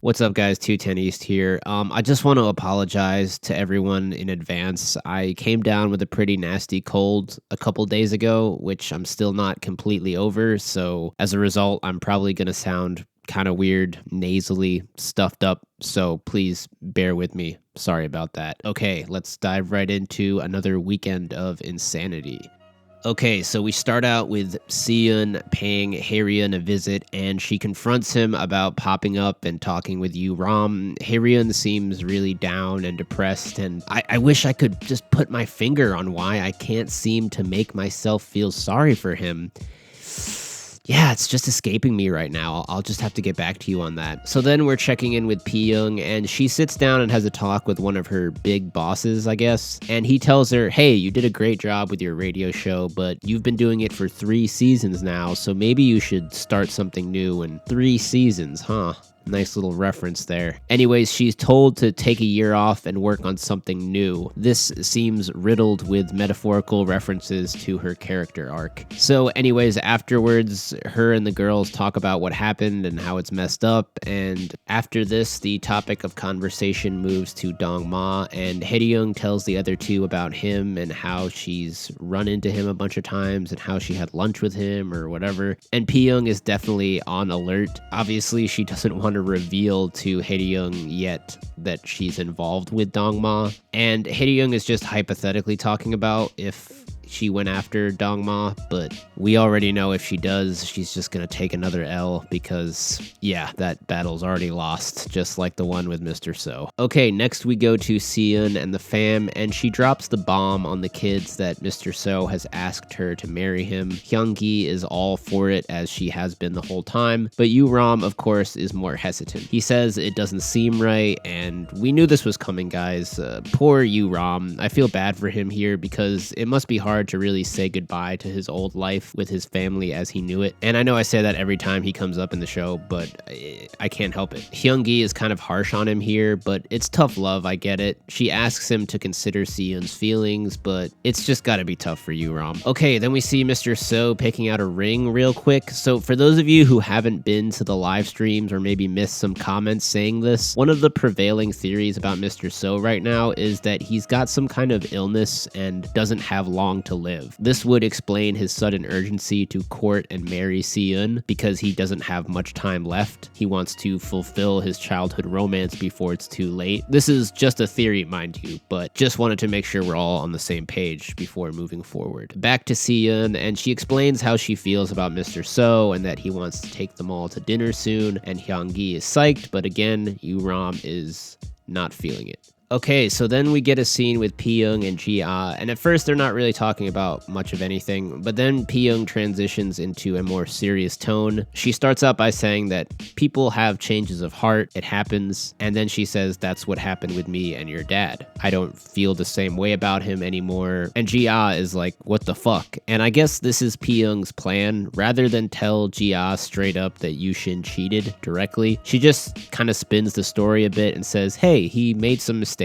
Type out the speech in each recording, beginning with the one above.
What's up, guys? TwoTenEast here. I just want to apologize to everyone in advance. I came down with a pretty nasty cold a couple days ago, which I'm still not completely over. So as a result, I'm probably going to sound kind of weird, nasally, stuffed up. So please bear with me. Sorry about that. Okay, let's dive right into another weekend of insanity. Okay, so we start out with Seon paying Haeryeon a visit, and she confronts him about popping up and talking with Ram. Haeryeon seems really down and depressed, and I wish I could just put my finger on why I can't seem to make myself feel sorry for him. Yeah, it's just escaping me right now. I'll just have to get back to you on that. So then we're checking in with Pyoung, and she sits down and has a talk with one of her big bosses, I guess. And he tells her, hey, you did a great job with your radio show, but you've been doing it for 3 seasons now, so maybe you should start something new. And 3 seasons, huh? Nice little reference there. Anyways, she's told to take a year off and work on something new. This seems riddled with metaphorical references to her character arc. So anyways, afterwards, her and the girls talk about what happened and how it's messed up. And after this, the topic of conversation moves to Dongma, and Haeryeon tells the other two about him and how she's run into him a bunch of times and how she had lunch with him or whatever. And Pyoung is definitely on alert. Obviously, she doesn't want to reveal to Haeryeon yet that she's involved with Dongma, and Haeryeon is just hypothetically talking about if she went after Dongma, but we already know if she does, she's just gonna take another L because, yeah, that battle's already lost, just like the one with Mr. So. Okay, next we go to Seon and the fam, and she drops the bomb on the kids that Mr. So has asked her to marry him. Hyungi is all for it, as she has been the whole time, but Ram, of course, is more hesitant. He says it doesn't seem right, and we knew this was coming, guys. Poor Ram. I feel bad for him here because it must be hard to really say goodbye to his old life with his family as he knew it. And I know I say that every time he comes up in the show, but I can't help it. Hyungi is kind of harsh on him here, but it's tough love, I get it. She asks him to consider Seon's feelings, but it's just gotta be tough for you, Ram. Okay, then we see Mr. So picking out a ring real quick. So for those of you who haven't been to the live streams or maybe missed some comments saying this, one of the prevailing theories about Mr. So right now is that he's got some kind of illness and doesn't have long to live. This would explain his sudden urgency to court and marry Seon because he doesn't have much time left. He wants to fulfill his childhood romance before it's too late. This is just a theory, mind you, but just wanted to make sure we're all on the same page before moving forward. Back to Seon, and she explains how she feels about Mr. So and that he wants to take them all to dinner soon, and Hyungi is psyched, but again, Ram is not feeling it. Okay, so then we get a scene with Pyoung and Ji-ah, and at first they're not really talking about much of anything, but then Pyoung transitions into a more serious tone. She starts out by saying that people have changes of heart, it happens, and then she says that's what happened with me and your dad. I don't feel the same way about him anymore, and Ji-ah is like, what the fuck? And I guess this is Pyoung's plan. Rather than tell Ji-ah straight up that Yushin cheated directly, she just kind of spins the story a bit and says, hey, he made some mistakes,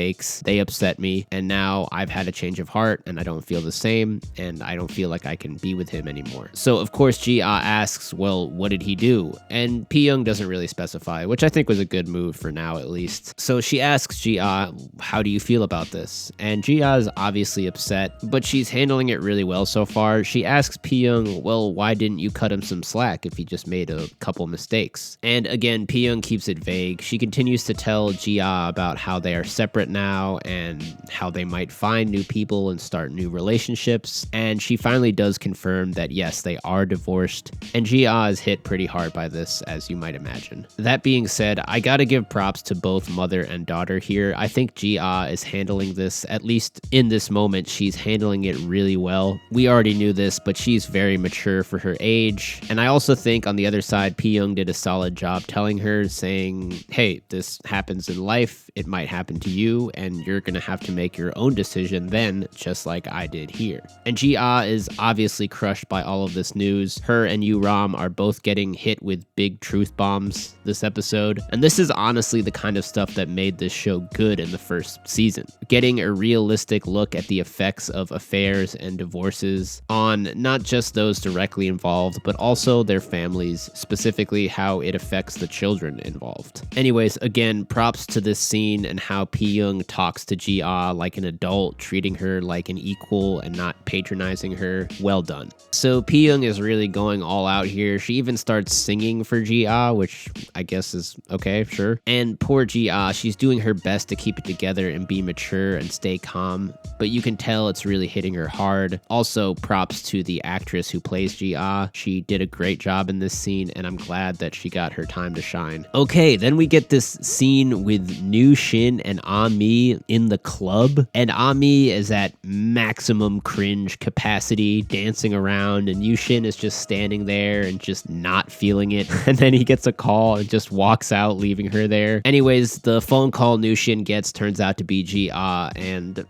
they upset me, and now I've had a change of heart and I don't feel the same, and I don't feel like I can be with him anymore. So of course Ji-ah asks, well, what did he do? And Pyoung doesn't really specify, which I think was a good move for now at least. So she asks Ji-ah, how do you feel about this? And Ji-ah is obviously upset, but she's handling it really well so far. She asks Pyoung, well, why didn't you cut him some slack if he just made a couple mistakes? And again, Pyoung keeps it vague. She continues to tell Ji-ah about how they are separate now and how they might find new people and start new relationships, and she finally does confirm that yes, they are divorced, and Ji-ah is hit pretty hard by this, as you might imagine. That being said, I gotta give props to both mother and daughter here. I think Ji-ah is handling this, at least in this moment, she's handling it really well. We already knew this, but she's very mature for her age, and I also think on the other side, Pyoung did a solid job telling her, saying, hey, this happens in life, it might happen to you, too, and you're gonna have to make your own decision then, just like I did here. And Ji-ah is obviously crushed by all of this news. Her and Yu-ram are both getting hit with big truth bombs this episode, and this is honestly the kind of stuff that made this show good in the first season. Getting a realistic look at the effects of affairs and divorces on not just those directly involved, but also their families, specifically how it affects the children involved. Anyways, again, props to this scene and how Pi-young talks to Ji-ah like an adult, treating her like an equal and not patronizing her. Well done. So Pi-young is really going all out here. She even starts singing for Ji-ah, which I guess is okay, sure. And poor Ji-ah, she's doing her best to keep it together and be mature and stay calm, but you can tell it's really hitting her hard. Also, props to the actress who plays Ji-ah. She did a great job in this scene, and I'm glad that she got her time to shine. Okay, then we get this scene with New Shin and Ami in the club, and Ami is at maximum cringe capacity, dancing around, and New Shin is just standing there and just not feeling it. And then he gets a call and just walks out, leaving her there. Anyways, the phone call New Shin gets turns out to be Ji-ah, and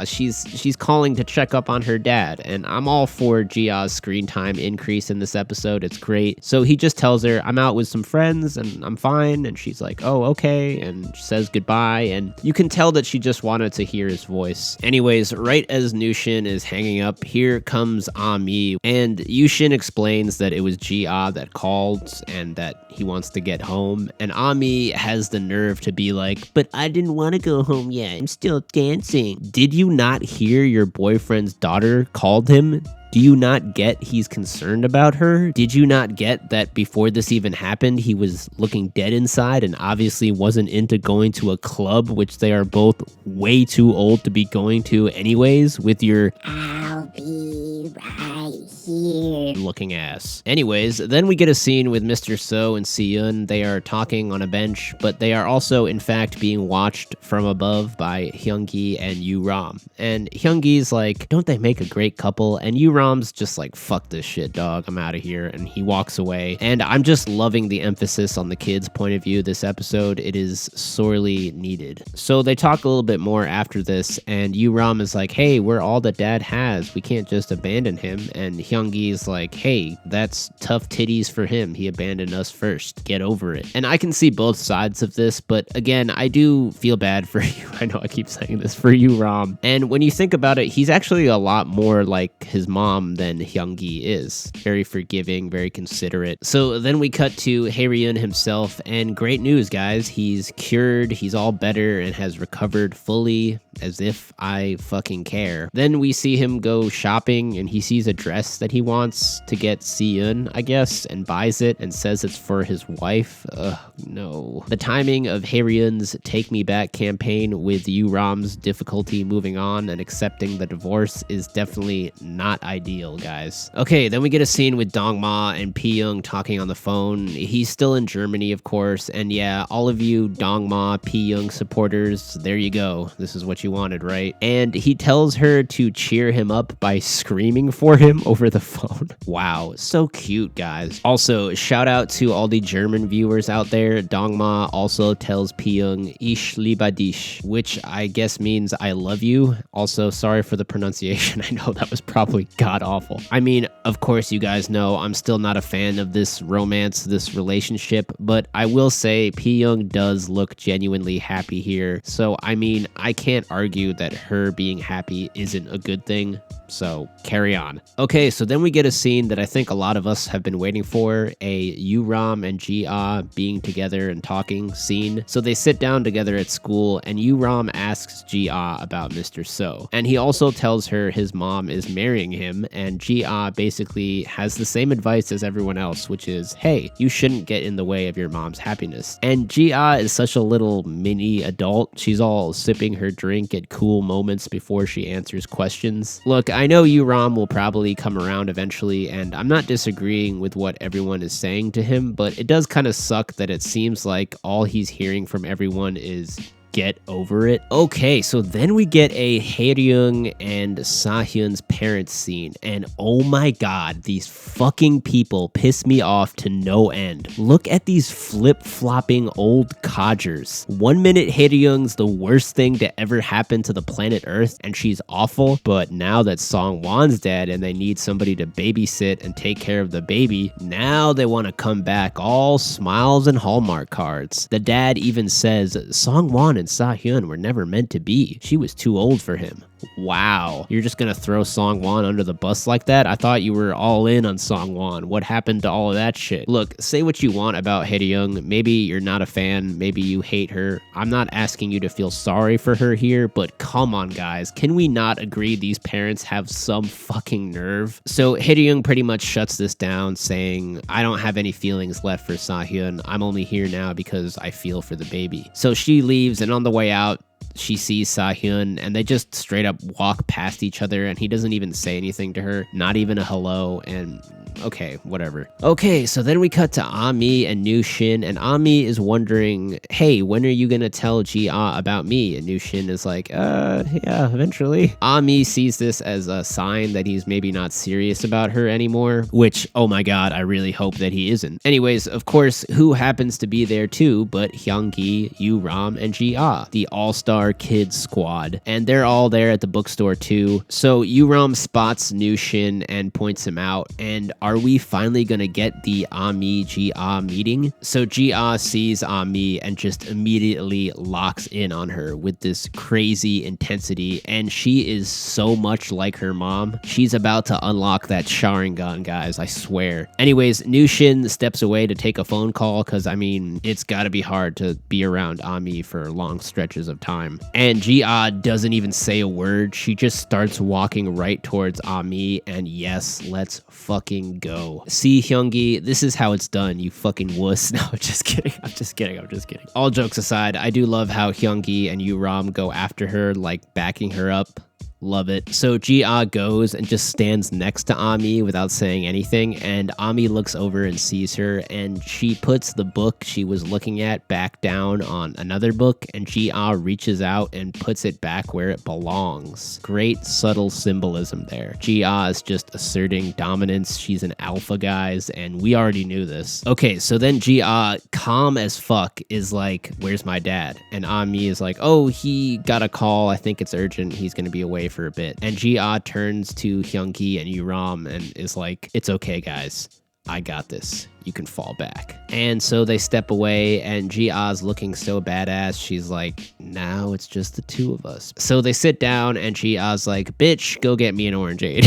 she's calling to check up on her dad, and I'm all for Ji-ah's screen time increase in this episode. It's great. So he just tells her, I'm out with some friends and I'm fine, and she's like, oh, okay, and says goodbye, and you can tell that she just wanted to hear his voice. Anyways, right as Nushin is hanging up, here comes Ami, and Yushin explains that it was Ji-ah that called and that he wants to get home, and Ami has the nerve to be like, but I didn't want to go home yet, I'm still dancing. Did you not hear your boyfriend's daughter called him? Do you not get he's concerned about her? Did you not get that before this even happened, he was looking dead inside and obviously wasn't into going to a club, which they are both way too old to be going to anyways, with your I'll be right here looking ass. Anyways, then we get a scene with Mr. So and Si-eun. They are talking on a bench, but they are also in fact being watched from above by Hyungi and Yu-ram. And Hyungi's like, don't they make a great couple? And Yu-ram's just like, fuck this shit, dog, I'm out of here, and he walks away. And I'm just loving the emphasis on the kids' point of view this episode. It is sorely needed. So they talk a little bit more after this, and Yu-ram is like, hey, we're all that dad has, we can't just abandon him. And Hyungi's like, hey, that's tough titties for him, he abandoned us first, get over it. And I can see both sides of this, but again, I do feel bad for you. I know I keep saying this, for Yu-ram. And when you think about it, he's actually a lot more like his mom than Hyungi is. Very forgiving, very considerate. So then we cut to Hae-ryun himself, and great news, guys. He's cured, he's all better, and has recovered fully, as if I fucking care. Then we see him go shopping, and he sees a dress that he wants to get Si-eun, I guess, and buys it and says it's for his wife. Ugh, no. The timing of Hae-ryun's Take Me Back campaign with Yu-ram's difficulty moving on and accepting the divorce is definitely not ideal, guys. Okay, then we get a scene with Dong-ma and Pi-young talking on the phone. He's still in Germany, of course, and yeah, all of you Dong-ma, Pi-young supporters, there you go. This is what you wanted, right? And he tells her to cheer him up by screaming for him over the phone. Wow, so cute, guys. Also, shout out to all the German viewers out there. Dong-ma also tells Pi-young, Ich liebe dich, which I guess means I love you. Also, sorry for the pronunciation. I know that was probably god-awful. I mean, of course, you guys know I'm still not a fan of this romance, this relationship, but I will say Pi-young does look genuinely happy here. So, I mean, I can't argue that her being happy isn't a good thing. So carry on. Okay, so then we get a scene that I think a lot of us have been waiting for, a Yu-ram and Ji-ah being together and talking scene. So they sit down together at school, and Yu-ram asks Ji-ah about Mr. So. And he also tells her his mom is marrying him, and Ji-ah basically has the same advice as everyone else, which is, hey, you shouldn't get in the way of your mom's happiness. And Ji-ah is such a little mini adult. She's all sipping her drink at cool moments before she answers questions. Look, I know Yu-ram will probably come around eventually, and I'm not disagreeing with what everyone is saying to him, but it does kind of suck that it seems like all he's hearing from everyone is get over it. Okay, so then we get a Hae-ryung and Sahyun's parents scene, and oh my god, these fucking people piss me off to no end. Look at these flip-flopping old codgers. 1 minute Hae-ryung's the worst thing to ever happen to the planet Earth, and she's awful, but now that Song-won's dead and they need somebody to babysit and take care of the baby, now they want to come back all smiles and Hallmark cards. The dad even says Song-won and Sahyun were never meant to be. She was too old for him. Wow, you're just gonna throw Song-won under the bus like that? I thought you were all in on Song-won. What happened to all of that shit? Look, say what you want about Hae-ryung. Maybe you're not a fan, maybe you hate her. I'm not asking you to feel sorry for her here, but come on guys, can we not agree these parents have some fucking nerve? So Hae-ryung pretty much shuts this down, saying, I don't have any feelings left for Sahyun. I'm only here now because I feel for the baby. So she leaves, and on the way out, she sees Sahyun, and they just straight up walk past each other, and he doesn't even say anything to her, not even a hello, and okay, whatever. Okay, so then we cut to Ami and Nu Shin, and Ami is wondering, hey, when are you gonna tell Ji-ah about me? And Nu Shin is like, yeah, eventually. Ami sees this as a sign that he's maybe not serious about her anymore, which, oh my god, I really hope that he isn't. Anyways, of course, who happens to be there too but Hyung-gi, Yu-ram, and Ji-ah, the all-star kids squad, and they're all there at the bookstore too. So Yu-ram spots Nu Shin and points him out, and are we finally gonna get the Ami Ji-ah meeting? So Ji-ah sees Ami and just immediately locks in on her with this crazy intensity, and she is so much like her mom. She's about to unlock that Sharingan, guys, I swear. Anyways, Nu Shin steps away to take a phone call, because I mean, it's gotta be hard to be around Ami for long stretches of time. And Ji-ah doesn't even say a word. She just starts walking right towards Ami, and yes, let's fucking go. See, Hyung-gi, this is how it's done, you fucking wuss. No, I'm just kidding. I'm just kidding. All jokes aside, I do love how Hyung-gi and Yu-ram go after her, like backing her up. Love it. So Ji-ah goes and just stands next to Ami without saying anything, and Ami looks over and sees her, and she puts the book she was looking at back down on another book, and Ji-ah reaches out and puts it back where it belongs. Great subtle symbolism there. Ji-ah is just asserting dominance. She's an alpha, guys, and we already knew this. Okay, so then Ji-ah, calm as fuck, is like, where's my dad? And Ami is like, oh, he got a call. I think it's urgent. He's gonna be away for a bit. And Ji-ah turns to Hyung-gi and Yu-ram and is like, it's okay, guys. I got this. You can fall back. And so they step away, and Ji-ah's looking so badass. She's like, now it's just the two of us. So they sit down, and Ji-ah's like, bitch, go get me an orangeade.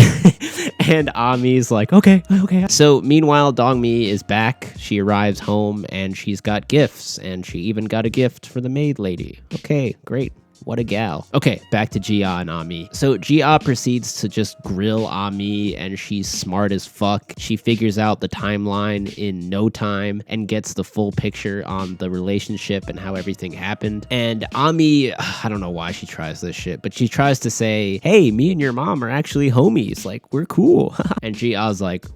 And Ami's like, okay. So meanwhile, Dong-mi is back. She arrives home, and she's got gifts, and she even got a gift for the maid lady. Okay, great. What a gal. Okay, back to Ji-ah and Ami. So Ji-ah proceeds to just grill Ami, and she's smart as fuck. She figures out the timeline in no time and gets the full picture on the relationship and how everything happened. And Ami, I don't know why she tries this shit, but she tries to say, hey, me and your mom are actually homies. Like, we're cool. And Ji-ah's like,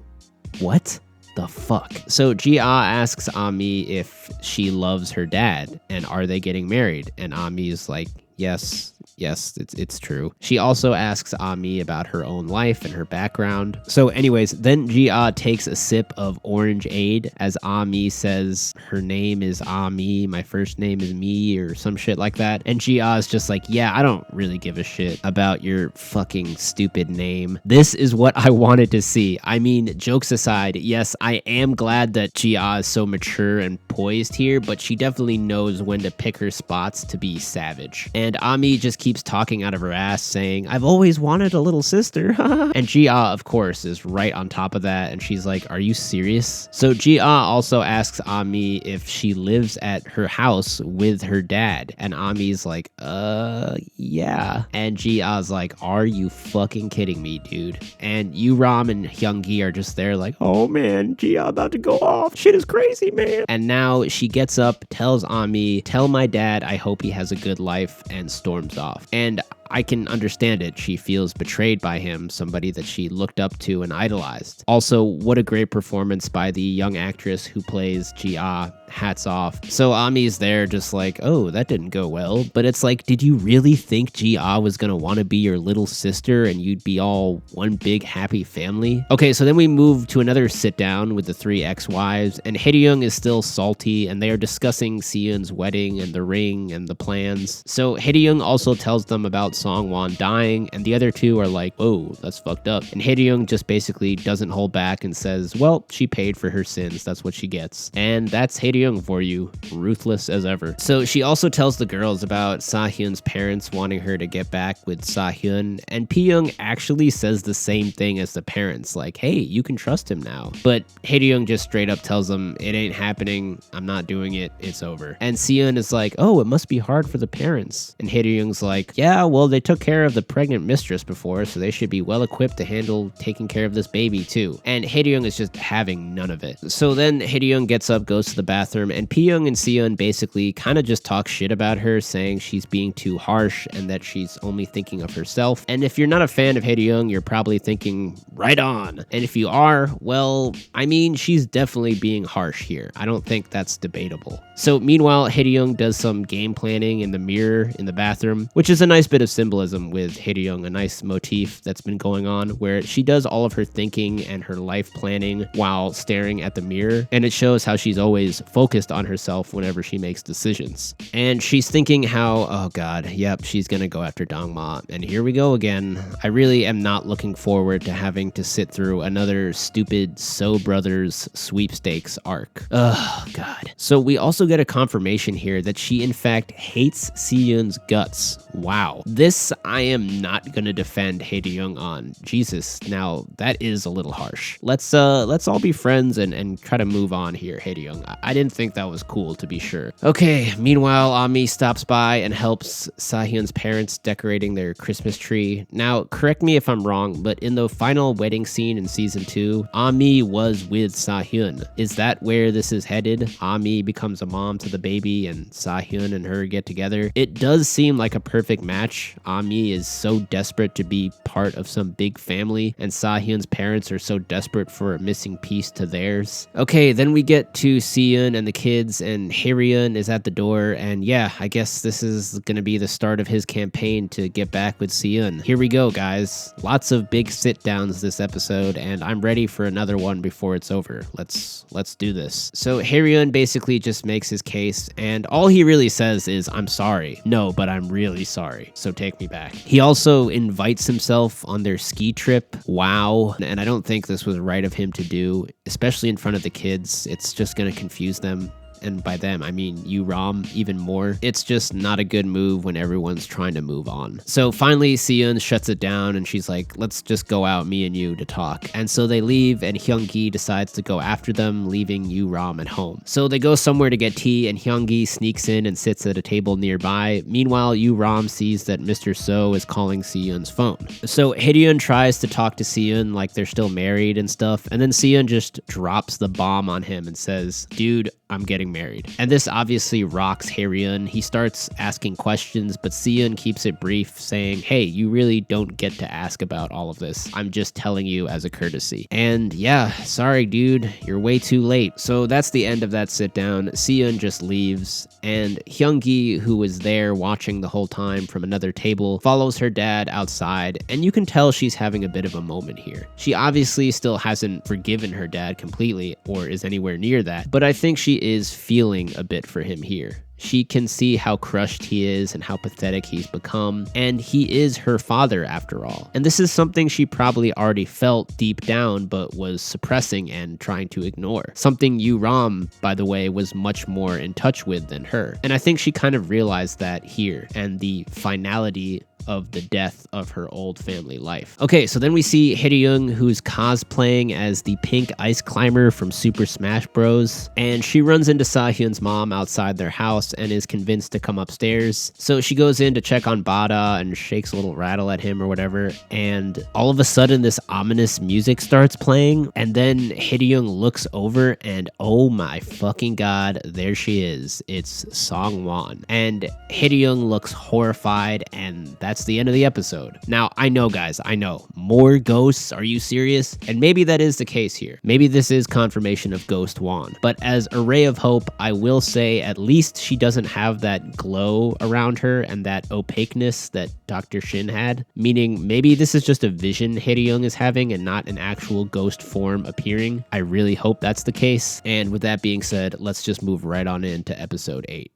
what the fuck? So Ji-ah asks Ami if she loves her dad, and are they getting married? And Ami's like, yes, it's true. She also asks Ami about her own life and her background. So anyways, then Ji-ah takes a sip of orangeade as Ami says, her name is Ami, my first name is me, or some shit like that. And Ji-ah is just like, yeah, I don't really give a shit about your fucking stupid name. This is what I wanted to see. I mean, jokes aside, yes, I am glad that Ji-ah is so mature and poised here, but she definitely knows when to pick her spots to be savage. And Ami just keeps talking out of her ass, saying, I've always wanted a little sister. And Ji-ah, of course, is right on top of that, and she's like, are you serious? So Ji-ah also asks Ami if she lives at her house with her dad, and Ami's like, yeah. And Ji-ah's like, are you fucking kidding me, dude? And Yu-ram and Hyung-gi are just there like, oh man, Ji-ah about to go off. Shit is crazy, man. And now she gets up, tells Ami, tell my dad I hope he has a good life, and storms off. And I can understand it. She feels betrayed by him, somebody that she looked up to and idolized. Also, what a great performance by the young actress who plays Ji-ah. hats off. So Ami's there just like, oh, that didn't go well. But it's like, did you really think Ji-ah was gonna want to be your little sister and you'd be all one big happy family? Okay, so then we move to another sit down with the three ex-wives, and Hae-ryung is still salty, and they are discussing Siyun's wedding and the ring and the plans. So Hae-ryung also tells them about Song-won dying, and the other two are like, oh, that's fucked up. And Hae-ryung just basically doesn't hold back and says, well, she paid for her sins, that's what she gets. And that's Hae-ryung for you, ruthless as ever. So she also tells the girls about Sa-hyun's parents wanting her to get back with Sa-hyun, and Pee-young actually says the same thing as the parents, like, hey, you can trust him now. But Hae-ryung just straight up tells them, it ain't happening, I'm not doing it, it's over. And Siyun is like, oh, it must be hard for the parents. And Hae-ryung's like, yeah, well, they took care of the pregnant mistress before, so they should be well equipped to handle taking care of this baby too. And Hae-ryung is just having none of it. So then Hae-ryung gets up, goes to the bathroom, and Pee-young and Siyun basically kind of just talk shit about her, saying she's being too harsh and that she's only thinking of herself. And if you're not a fan of Hae-ryung, you're probably thinking, right on. And if you are, well, I mean, she's definitely being harsh here. I don't think that's debatable. So meanwhile, Hae-ryung does some game planning in the mirror in the bathroom, which is a nice bit of symbolism with Hae-ryung, a nice motif that's been going on where she does all of her thinking and her life planning while staring at the mirror, and it shows how she's always focused on herself whenever she makes decisions. And she's thinking how, oh god, yep, she's gonna go after Dongma, and here we go again. I really am not looking forward to having to sit through another stupid So Brothers sweepstakes arc. Oh god. So we also get a confirmation here that she in fact hates Siyun's guts. Wow. This I am not gonna defend Hae-ryung on. Jesus, now that is a little harsh. Let's all be friends and try to move on here, Hae-ryung. I didn't think that was cool, to be sure. Okay, meanwhile, Ami stops by and helps Sa-hyun's parents decorating their Christmas tree. Now, correct me if I'm wrong, but in the final wedding scene in season 2, Ami was with Sa-hyun. Is that where this is headed? Ami becomes a mom to the baby and Sa-hyun and her get together. It does seem like a perfect match. Ami is so desperate to be part of some big family, and Sa-hyun's parents are so desperate for a missing piece to theirs. Okay, then we get to Siyun and the kids, and Hae-ryun is at the door, and yeah, I guess this is gonna be the start of his campaign to get back with Siyun. Here we go, guys. Lots of big sit-downs this episode, and I'm ready for another one before it's over. Let's do this. So Hae-ryun basically just makes his case, and all he really says is, I'm sorry. No, but I'm really sorry, so take me back. He also invites himself on their ski trip. Wow. And I don't think this was right of him to do, especially in front of the kids. It's just gonna confuse them. And by them, I mean Ram even more. It's just not a good move when everyone's trying to move on. So finally, Siyun shuts it down and she's like, let's just go out, me and you, to talk. And so they leave, and Hyung-gi decides to go after them, leaving Ram at home. So they go somewhere to get tea, and Hyung-gi sneaks in and sits at a table nearby. Meanwhile, Ram sees that Mr. So is calling Siyun's phone. So Hae-ryun tries to talk to Siyun like they're still married and stuff, and then Siyun just drops the bomb on him and says, dude, I'm getting married. And this obviously rocks Hae-ryun. He starts asking questions, but Siyun keeps it brief, saying, hey, you really don't get to ask about all of this. I'm just telling you as a courtesy. And yeah, sorry, dude, you're way too late. So that's the end of that sit down. Siyun just leaves, and Hyung-gi, who was there watching the whole time from another table, follows her dad outside, and you can tell she's having a bit of a moment here. She obviously still hasn't forgiven her dad completely, or is anywhere near that, but I think she is feeling a bit for him here. She can see how crushed he is and how pathetic he's become, and he is her father after all. And this is something she probably already felt deep down but was suppressing and trying to ignore. Something Ram, by the way, was much more in touch with than her. And I think she kind of realized that here, and the finality of the death of her old family life. Okay, so then we see Hae-ryung, who's cosplaying as the pink ice climber from Super Smash Bros. And she runs into Sa-hyun's mom outside their house and is convinced to come upstairs. So she goes in to check on Bada and shakes a little rattle at him or whatever. And all of a sudden, this ominous music starts playing. And then Hae-ryung looks over and oh my fucking god, there she is. It's Song-won. And Hae-ryung looks horrified, and that's that's the end of the episode. Now, I know, guys, I know. More ghosts? Are you serious? And maybe that is the case here. Maybe this is confirmation of Ghost Juan. But as a ray of hope, I will say at least she doesn't have that glow around her and that opaqueness that Dr. Shin had. Meaning, maybe this is just a vision Hae-ryung is having and not an actual ghost form appearing. I really hope that's the case. And with that being said, let's just move right on into episode 8.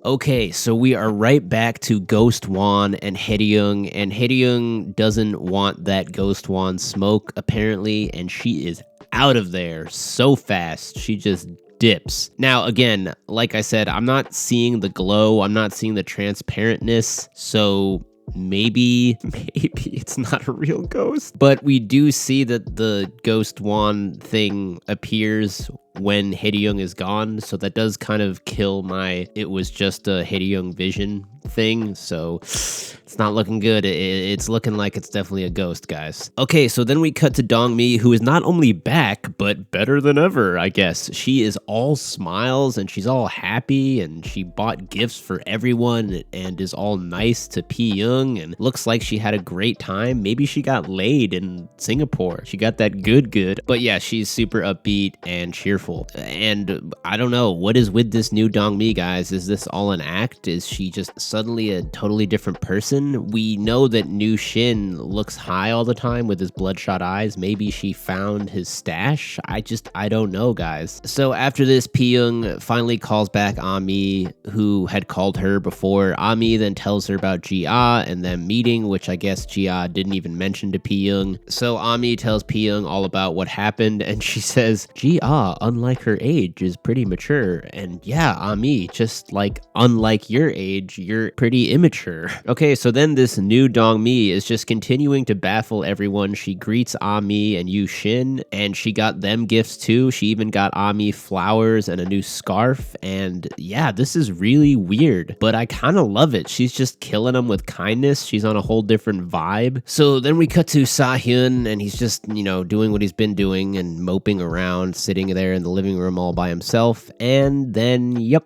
Okay, so we are right back to Ghost Juan and Hae-ryung doesn't want that Ghost Juan smoke, apparently, and she is out of there so fast. She just dips. Now, again, like I said, I'm not seeing the glow, I'm not seeing the transparentness, so maybe it's not a real ghost. But we do see that the Ghost Juan thing appears when Hae-ryung is gone, so that does kind of kill my it was just a Hae-ryung vision thing, so it's not looking good. It's looking like it's definitely a ghost, guys. Okay, so then we cut to Dong-mi, who is not only back, but better than ever, I guess. She is all smiles, and she's all happy, and she bought gifts for everyone, and is all nice to Pi-young, and looks like she had a great time. Maybe she got laid in Singapore. She got that good. But yeah, she's super upbeat and cheerful. And I don't know, what is with this new Dong-mi, guys? Is this all an act? Is she just suddenly a totally different person? We know that New Shin looks high all the time with his bloodshot eyes. Maybe she found his stash? I don't know, guys. So after this, Pi-young finally calls back Ami, who had called her before. Ami then tells her about Ji-ah and them meeting, which I guess Ji-ah didn't even mention to Pi-young. So Ami tells Pi-young all about what happened, and she says, Ji-ah, unlike her age, is pretty mature. And yeah, Ami, just like unlike your age, you're pretty immature. Okay, so then this new Dong-mi is just continuing to baffle everyone. She greets Ami and Yu Shin, and she got them gifts too. She even got Ami flowers and a new scarf, and yeah, this is really weird, but I kind of love it. She's just killing them with kindness. She's on a whole different vibe. So then we cut to Sa-hyun, and he's just, doing what he's been doing and moping around, sitting there in the living room all by himself, and then, yep,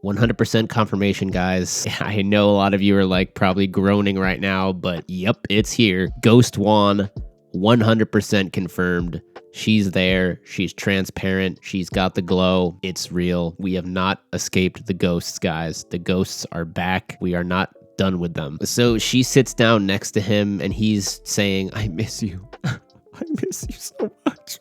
100% confirmation, guys. I know a lot of you are like probably groaning right now, but yep, it's here. Ghost Juan, 100% confirmed. She's there. She's transparent. She's got the glow. It's real. We have not escaped the ghosts, guys. The ghosts are back. We are not done with them. So she sits down next to him and he's saying, I miss you. I miss you so much.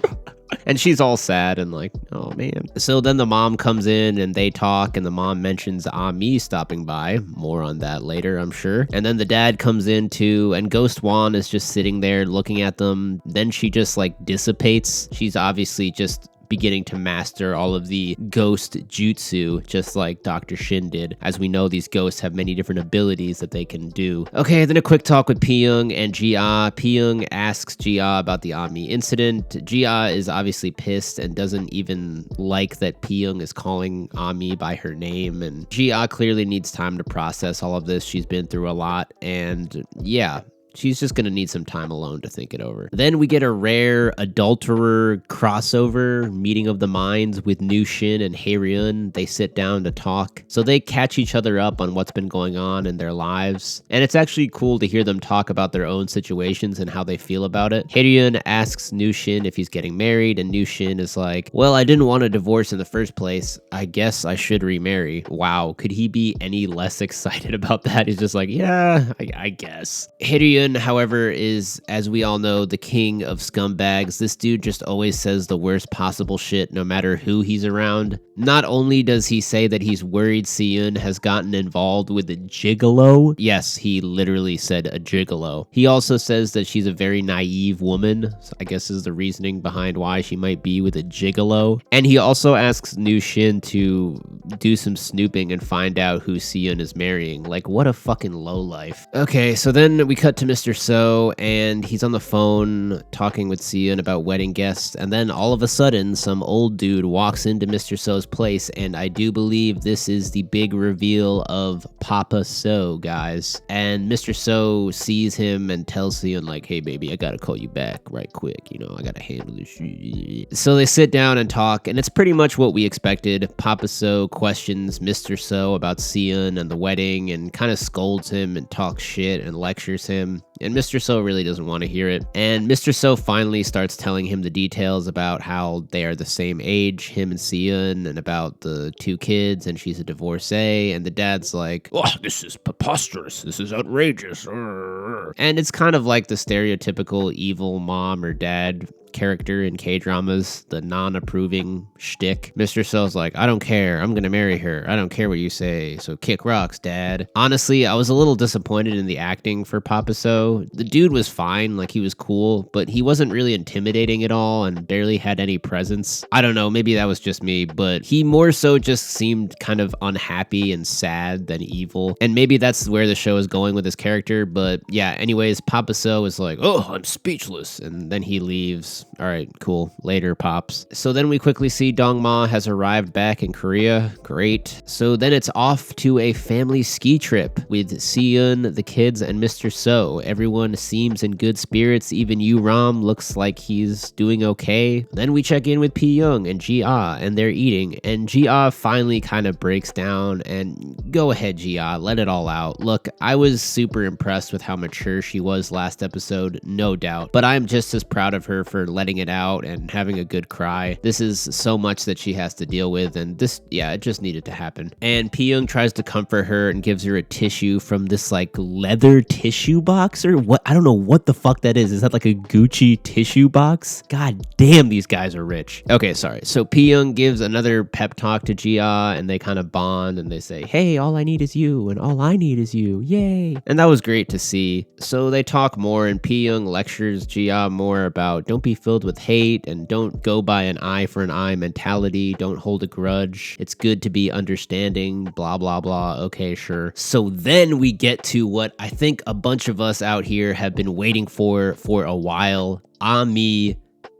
And she's all sad and like, oh man. So then the mom comes in and they talk, and the mom mentions Ami stopping by. More on that later, I'm sure. And then the dad comes in too, and Ghost Juan is just sitting there looking at them. Then she just like dissipates. She's obviously just beginning to master all of the ghost jutsu, just like Dr. Shin did. As we know, these ghosts have many different abilities that they can do. Okay, then a quick talk with Pi-young and Ji-ah. Pi-young asks Ji-ah about the Ami incident. Ji-ah is obviously pissed and doesn't even like that Pi-young is calling Ami by her name, and Ji-ah clearly needs time to process all of this. She's been through a lot, and yeah, she's just gonna need some time alone to think it over. Then we get a rare adulterer crossover meeting of the minds with New Shin and Hae-ryung. They sit down to talk. So they catch each other up on what's been going on in their lives. And it's actually cool to hear them talk about their own situations and how they feel about it. Hae-ryung asks New Shin if he's getting married, and New Shin is like, well, I didn't want a divorce in the first place. I guess I should remarry. Wow, could he be any less excited about that? He's just like, yeah, I guess. Hae-ryung, however, is, as we all know, the king of scumbags. This dude just always says the worst possible shit no matter who he's around. Not only does he say that he's worried Si-yoon has gotten involved with a gigolo. Yes, he literally said a gigolo. He also says that she's a very naive woman. So I guess is the reasoning behind why she might be with a gigolo. And he also asks New Shin to do some snooping and find out who Si-yoon is marrying. Like, what a fucking lowlife. Okay, so then we cut to Mr. So, and he's on the phone talking with Si-yoon about wedding guests, and then all of a sudden some old dude walks into Mr. So's place, and I do believe this is the big reveal of Papa So, guys. And Mr. So sees him and tells Si-yoon like, hey baby, I gotta call you back right quick, I gotta handle this shit. So they sit down and talk, and it's pretty much what we expected. Papa So questions Mr. So about Seon and the wedding and kind of scolds him and talks shit and lectures him. And Mr. So really doesn't want to hear it. And Mr. So finally starts telling him the details about how they are the same age, him and Seon, and about the 2 kids, and she's a divorcee. And the dad's like, "Oh, this is preposterous. This is outrageous." And it's kind of like the stereotypical evil mom or dad character in K-dramas, the non-approving shtick. Mr. So's like, "I don't care. I'm gonna marry her. I don't care what you say. So kick rocks, dad." Honestly, I was a little disappointed in the acting for Papa So. The dude was fine, like he was cool, but he wasn't really intimidating at all and barely had any presence. I don't know, maybe that was just me, but he more so just seemed kind of unhappy and sad than evil. And maybe that's where the show is going with his character, but yeah, anyways, Papa So is like, "Oh, I'm speechless," and then he leaves. All right, cool. Later, Pops. So then we quickly see Dongma has arrived back in Korea. Great. So then it's off to a family ski trip with Seon, the kids, and Mr. So. Everyone seems in good spirits. Even Yu Ram looks like he's doing okay. Then we check in with P Young and Ji-ah, and they're eating. And Ji-ah finally kind of breaks down. And go ahead, Ji-ah, let it all out. Look, I was super impressed with how mature she was last episode, no doubt. But I'm just as proud of her for letting it out and having a good cry. This is so much that she has to deal with, and this, yeah, it just needed to happen. And Pyung tries to comfort her and gives her a tissue from this like leather tissue box or what? I don't know what the fuck that is. Is that like a Gucci tissue box? God damn, these guys are rich. Okay, sorry. So Pyung gives another pep talk to Jia, and they kind of bond and they say, "Hey, all I need is you, and all I need is you. Yay." And that was great to see. So they talk more, and Pyung lectures Jia more about don't be filled with hate and don't go by an eye for an eye mentality. Don't hold a grudge. It's good to be understanding, blah, blah, blah. Okay, sure. So then we get to what I think a bunch of us out here have been waiting for a while. Ami,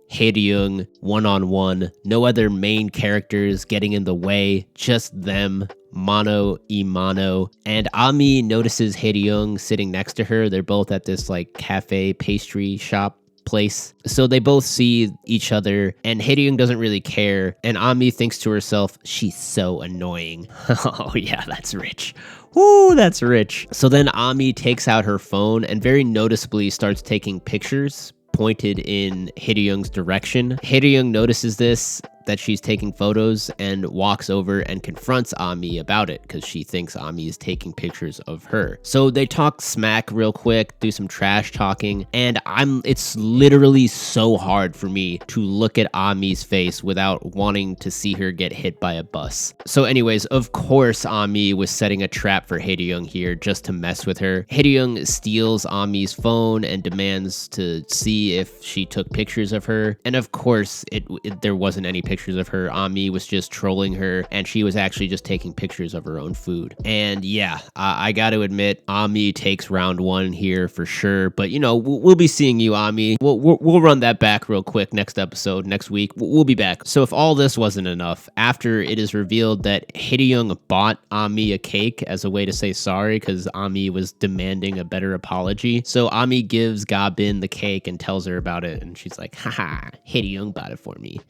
Hae-ryung, one-on-one. No other main characters getting in the way. Just them. Mano y mano. And Ami notices Hae-ryung sitting next to her. They're both at this like cafe pastry shop place. So they both see each other, and Hae-ryung doesn't really care, and Ami thinks to herself, she's so annoying. Oh yeah, that's rich. Woo, that's rich. So then Ami takes out her phone and very noticeably starts taking pictures pointed in Hae-ryung's direction. Hae-ryung notices this, that she's taking photos, and walks over and confronts Ami about it because she thinks Ami is taking pictures of her. So they talk smack real quick, do some trash talking, and it's literally so hard for me to look at Ami's face without wanting to see her get hit by a bus. So anyways, of course Ami was setting a trap for Hae-ryung here just to mess with her. Hae-ryung steals Ami's phone and demands to see if she took pictures of her, and of course there wasn't any pictures of her. Ami was just trolling her, and she was actually just taking pictures of her own food. And yeah, I got to admit, Ami takes round one here for sure. But you know, we'll be seeing you, Ami. We'll run that back real quick next episode, next week. We'll be back. So if all this wasn't enough, after it is revealed that Hae-ryung bought Ami a cake as a way to say sorry because Ami was demanding a better apology. So Ami gives Ga-bin the cake and tells her about it, and she's like, haha, Hae-ryung bought it for me.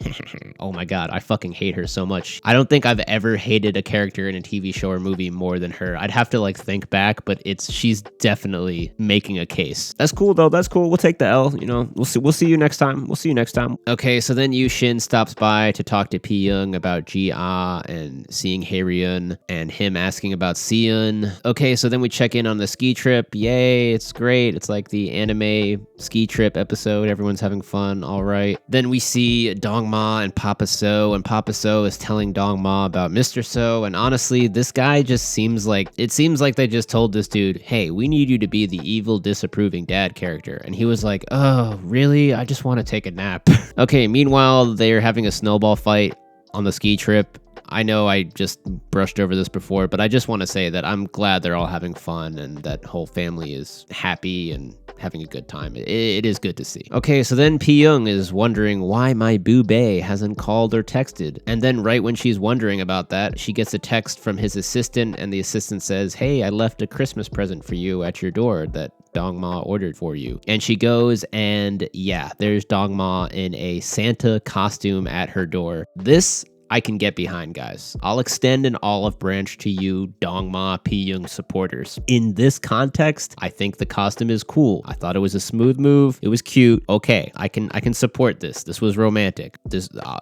Oh my god, I fucking hate her so much. I don't think I've ever hated a character in a TV show or movie more than her. I'd have to like think back, but she's definitely making a case. That's cool though, that's cool. We'll take the L, you know. We'll see you next time. We'll see you next time. Okay, so then Yushin stops by to talk to Pyung about Ji-ah and seeing Hae-ryung and him asking about Seon. Okay, so then we check in on the ski trip. Yay, it's great. It's like the anime ski trip episode. Everyone's having fun. All right. Then we see Dongma and Papa So, and Papa So is telling Dongma about Mr. So, and honestly, this guy just seems like they just told this dude, hey, we need you to be the evil, disapproving dad character. And he was like, oh, really? I just want to take a nap. Okay, meanwhile, they're having a snowball fight on the ski trip. I know I just brushed over this before, but I just want to say that I'm glad they're all having fun and that whole family is happy and having a good time. It is good to see. Okay, so then Pyung is wondering why my boo bae hasn't called or texted. And then right when she's wondering about that, she gets a text from his assistant, and the assistant says, hey, I left a Christmas present for you at your door that Dongma ordered for you. And she goes, and yeah, there's Dongma in a Santa costume at her door. This I can get behind, guys. I'll extend an olive branch to you Dongma P-young supporters. In this context, I think the costume is cool. I thought it was a smooth move. It was cute. Okay, I can support this. This was romantic.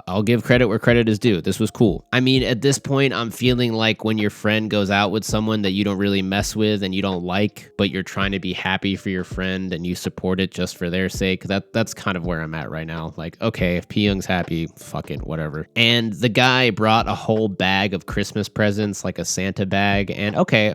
I'll give credit where credit is due. This was cool. I mean, at this point, I'm feeling like when your friend goes out with someone that you don't really mess with and you don't like, but you're trying to be happy for your friend and you support it just for their sake. That's kind of where I'm at right now. Like, okay, if P-young's happy, fuck it, whatever. And the guy brought a whole bag of Christmas presents, like a Santa bag, and okay,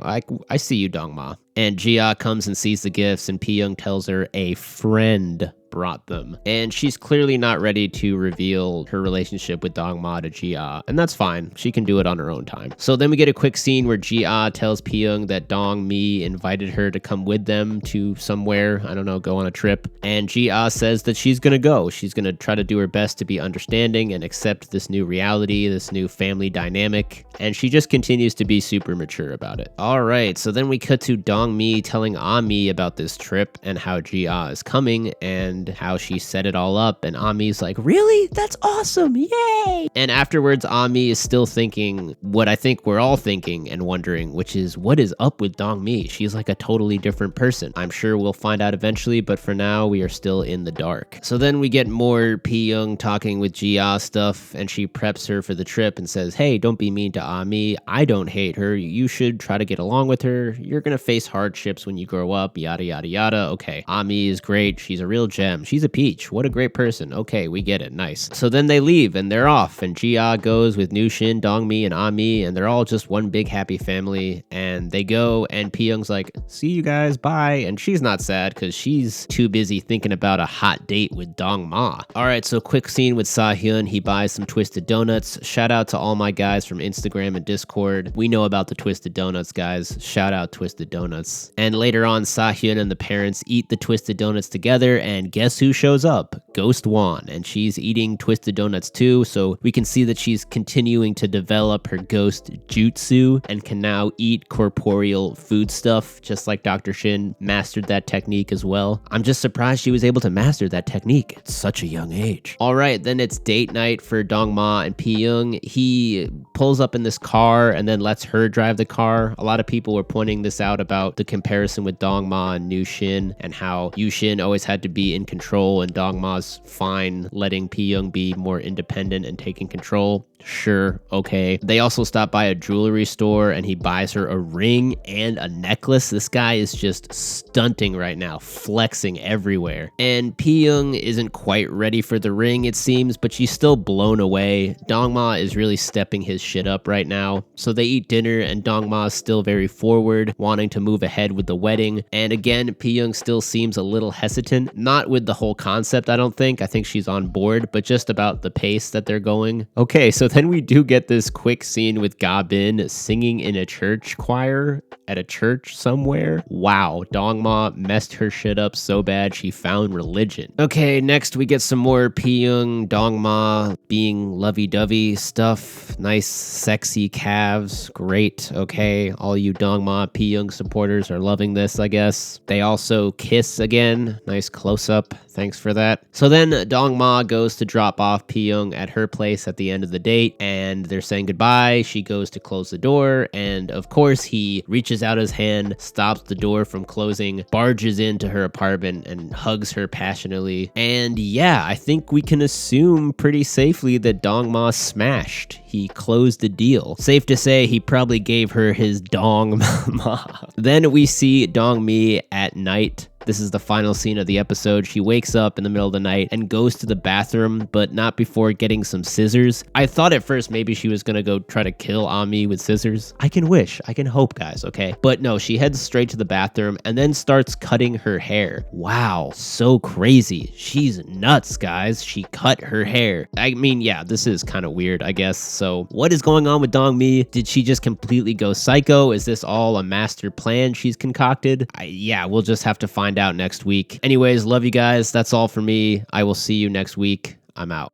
I see you, Dongma. And Jia comes and sees the gifts, and P-young tells her a friend brought them. And she's clearly not ready to reveal her relationship with Dongma to Jia, and that's fine. She can do it on her own time. So then we get a quick scene where Jia tells P-young that Dong Mi invited her to come with them to somewhere, I don't know, go on a trip. And Jia says that she's gonna go. She's gonna try to do her best to be understanding and accept this new reality, this new family dynamic. And she just continues to be super mature about it. All right, so then we cut to Dong Mi telling Ami about this trip and how Jia is coming and how she set it all up, and Ami's like, really? That's awesome, yay! And afterwards, Ami is still thinking what I think we're all thinking and wondering, which is, what is up with Dong Mi? She's like a totally different person. I'm sure we'll find out eventually, but for now, we are still in the dark. So then we get more P-young talking with Jia stuff, and she preps her for the trip and says, hey, don't be mean to Ami. I don't hate her. You should try to get along with her. You're gonna face hardships when you grow up, yada, yada, yada. Okay, Ami is great. She's a real gem. She's a peach. What a great person. Okay, we get it. Nice. So then they leave and they're off, and Jia goes with Nushin, Dongmi, and Ami, and they're all just one big happy family. And they go, and P-young's like, see you guys, bye. And she's not sad because she's too busy thinking about a hot date with Dongma. All right, so quick scene with Sa-hyun. He buys some Twisted Donuts. Shout out to all my guys from Instagram and Discord. We know about the Twisted Donuts, guys. Shout out Twisted Donuts. And later on, Sa-hyun and the parents eat the Twisted Donuts together, and guess who shows up? Ghost Wan, and she's eating Twisted Donuts too, so we can see that she's continuing to develop her ghost jutsu and can now eat corporeal food stuff, just like Dr. Shin mastered that technique as well. I'm just surprised she was able to master that technique at such a young age. All right, then it's date night for Dongma and P-young. He pulls up in this car and then lets her drive the car. A lot of people were pointing this out about the comparison with Dongma and Nushin, and how Yushin always had to be in control and Dongma's fine letting P-young be more independent and taking control. Sure, okay. They also stop by a jewelry store and he buys her a ring and a necklace. This guy is just stunting right now, flexing everywhere. And P-young isn't quite ready for the ring, it seems, but she's still blown away. Dongma is really stepping his shit up right now. So they eat dinner and Dongma is still very forward, wanting to move ahead with the wedding. And again, P-young still seems a little hesitant, not with the whole concept, I don't think. I think she's on board, but just about the pace that they're going. Okay, so then we do get this quick scene with Ga Bin singing in a church choir at a church somewhere. Wow, Dongma messed her shit up so bad she found religion. Okay, next we get some more P-young, Dongma being lovey-dovey stuff. Nice, sexy calves. Great, okay. All you Dongma P-young supporters are loving this, I guess. They also kiss again. Nice close-up. Thanks for that. So then Dongma goes to drop off P-young at her place at the end of the date, and they're saying goodbye. She goes to close the door, and of course he reaches out his hand, stops the door from closing, barges into her apartment, and hugs her passionately. And yeah, I think we can assume pretty safely that Dongma smashed. He closed the deal. Safe to say he probably gave her his dong ma. Then we see Dong Mi at night. This is the final scene of the episode. She wakes up in the middle of the night and goes to the bathroom, but not before getting some scissors. I thought at first maybe she was gonna go try to kill Ami with scissors. I can wish, I can hope, guys, okay? But no, she heads straight to the bathroom and then starts cutting her hair. Wow, so crazy. She's nuts, guys. She cut her hair. I mean, yeah, this is kind of weird, I guess. So what is going on with Dong Mi? Did she just completely go psycho? Is this all a master plan she's concocted? Yeah, we'll just have to find out next week. Anyways, love you guys. That's all for me. I will see you next week. I'm out.